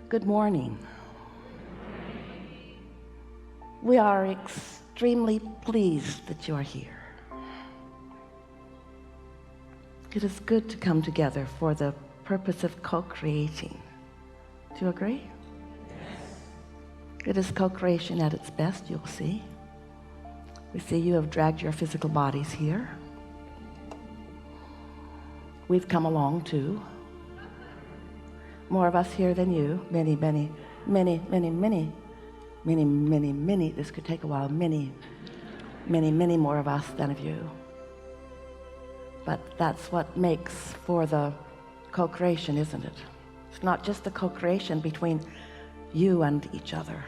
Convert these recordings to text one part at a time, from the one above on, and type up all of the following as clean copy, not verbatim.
Good morning. We are extremely pleased that you are here. It is good to come together for the purpose of co-creating. Do you agree? Yes. It is co-creation at its best, you'll see. We see you have dragged your physical bodies here. We've come along too. More of us here than you. Many, this could take a while. Many more of us than of you. But that's what makes for the co-creation, isn't it? It's not just the co-creation between you and each other.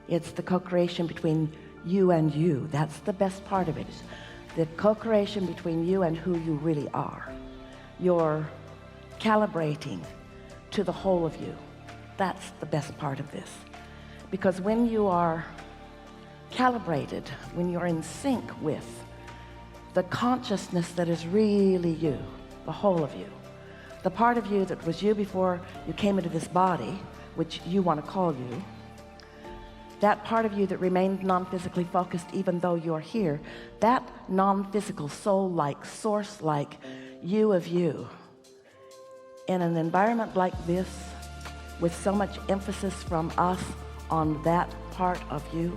It's the co-creation between you and you. That's the best part of it. The co-creation between you and who you really are. You're calibrating to the whole of you. That's the best part of this. Because when you are calibrated, when you're in sync with the consciousness that is really you, the whole of you, the part of you that was you before you came into this body, which you want to call you, that part of you that remained non-physically focused even though you're here, that non-physical soul-like, source-like you of you, in an environment like this, with so much emphasis from us on that part of you,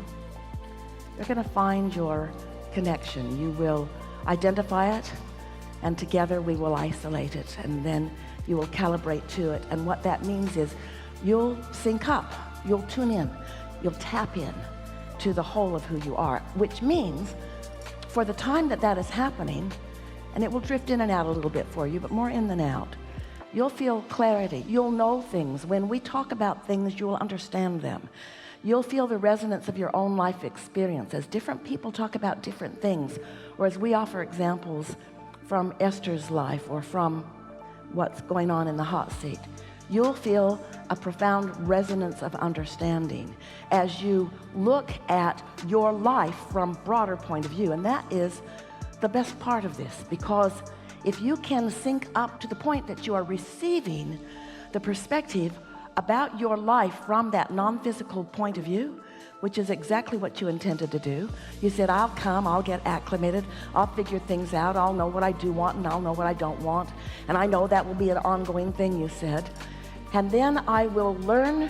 you're going to find your connection. You will identify it, and together we will isolate it, and then you will calibrate to it. And what that means is you'll sync up, you'll tune in, you'll tap in to the whole of who you are, which means for the time that that is happening, and it will drift in and out a little bit for you, but more in than out, you'll feel clarity. You'll know things. When we talk about things, you will understand them. You'll feel the resonance of your own life experience as different people talk about different things, or as we offer examples from Esther's life or from what's going on in the hot seat. You'll feel a profound resonance of understanding as you look at your life from a broader point of view. And that is the best part of this, because if you can sync up to the point that you are receiving the perspective about your life from that non-physical point of view, which is exactly what you intended to do. You said, I'll come, I'll get acclimated, I'll figure things out, I'll know what I do want and I'll know what I don't want, and I know that will be an ongoing thing, you said. And then I will learn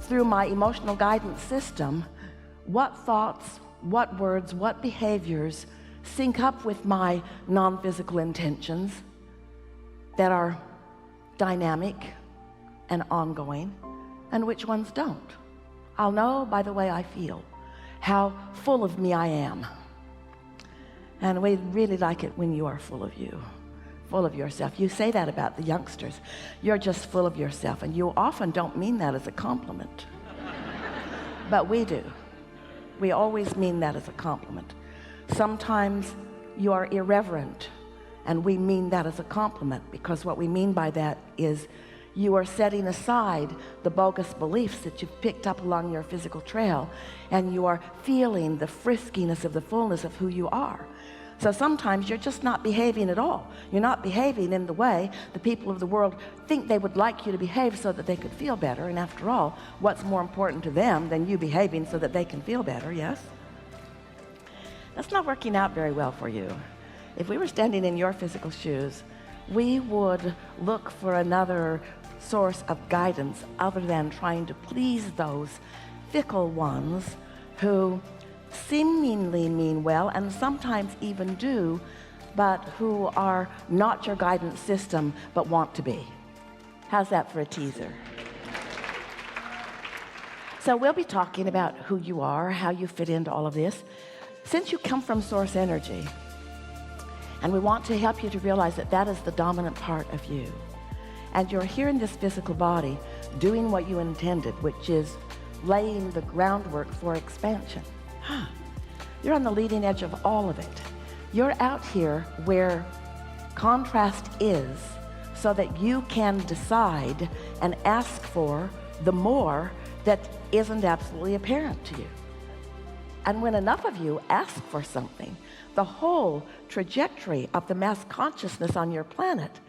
through my emotional guidance system what thoughts, what words, what behaviors sync up with my non-physical intentions that are dynamic and ongoing, and which ones don't. I'll know by the way I feel how full of me I am. And we really like it when you are full of you, full of yourself. You say that about the youngsters. You're just full of yourself, and you often don't mean that as a compliment. But we do. We always mean that as a compliment. Sometimes you are irreverent, and we mean that as a compliment, because what we mean by that is you are setting aside the bogus beliefs that you've picked up along your physical trail, and you are feeling the friskiness of the fullness of who you are. So sometimes you're just not behaving at all. You're not behaving in the way the people of the world think they would like you to behave so that they could feel better. And after all, what's more important to them than you behaving so that they can feel better? Yes? That's not working out very well for you. If we were standing in your physical shoes, we would look for another source of guidance other than trying to please those fickle ones who seemingly mean well and sometimes even do, but who are not your guidance system but want to be. How's that for a teaser? So we'll be talking about who you are, how you fit into all of this. Since you come from source energy, and we want to help you to realize that that is the dominant part of you, and you're here in this physical body doing what you intended, which is laying the groundwork for expansion. You're on the leading edge of all of it. You're out here where contrast is, so that you can decide and ask for the more that isn't absolutely apparent to you. And when enough of you ask for something, the whole trajectory of the mass consciousness on your planet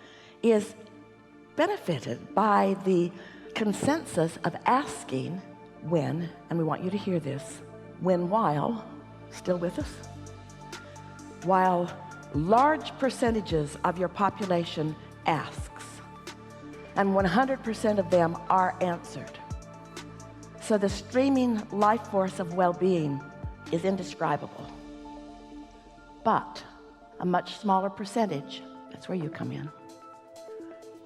is benefited by the consensus of asking when, and we want you to hear this, when while, still with us? While large percentages of your population asks, and 100% of them are answered. So the streaming life force of well-being is indescribable. But a much smaller percentage, that's where you come in,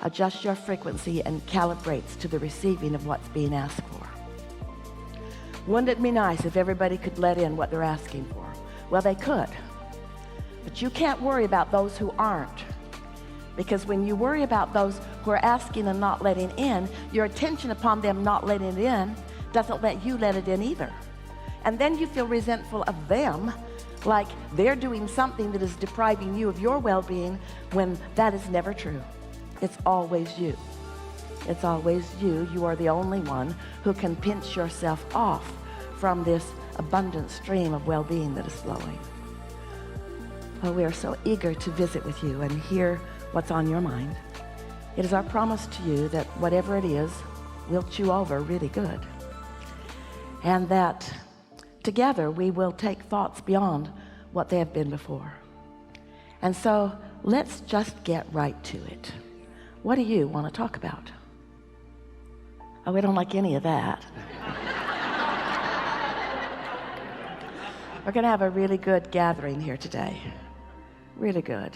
adjusts your frequency and calibrates to the receiving of what's being asked for. Wouldn't it be nice if everybody could let in what they're asking for? Well, they could. But you can't worry about those who aren't. Because when you worry about those who are asking and not letting in, your attention upon them not letting it in doesn't let you let it in either. And then you feel resentful of them, like they're doing something that is depriving you of your well-being, when that is never true. It's always you. It's always you. You are the only one who can pinch yourself off from this abundant stream of well-being that is flowing. Oh, we are so eager to visit with you and hear what's on your mind. It is our promise to you that whatever it is, we'll chew over really good. And that together we will take thoughts beyond what they have been before. And so let's just get right to it. What do you want to talk about? Oh, we don't like any of that. We're going to have a really good gathering here today. Really good.